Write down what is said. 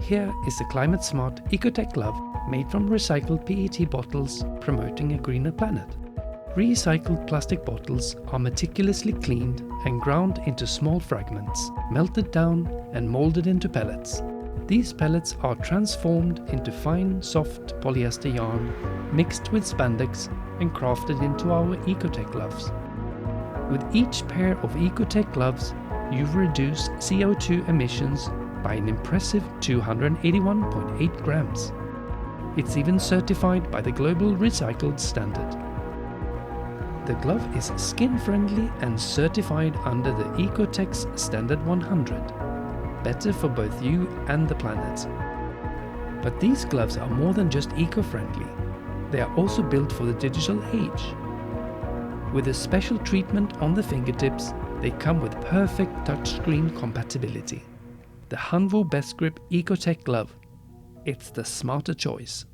Here is the climate smart Ecotech glove made from recycled PET bottles, promoting a greener planet. Recycled plastic bottles are meticulously cleaned and ground into small fragments, melted down and molded into pellets. These pellets are transformed into fine, soft polyester yarn, mixed with spandex and crafted into our Ecotech gloves. With each pair of Ecotech gloves, you've reduced CO2 emissions by an impressive 281.8 grams. It's even certified by the Global Recycled Standard. The glove is skin-friendly and certified under the Ecotech's Standard 100. Better for both you and the planet. But these gloves are more than just eco-friendly. They are also built for the digital age. With a special treatment on the fingertips, they come with perfect touchscreen compatibility. The Hanwoo Best Grip Ecotech glove. It's the smarter choice.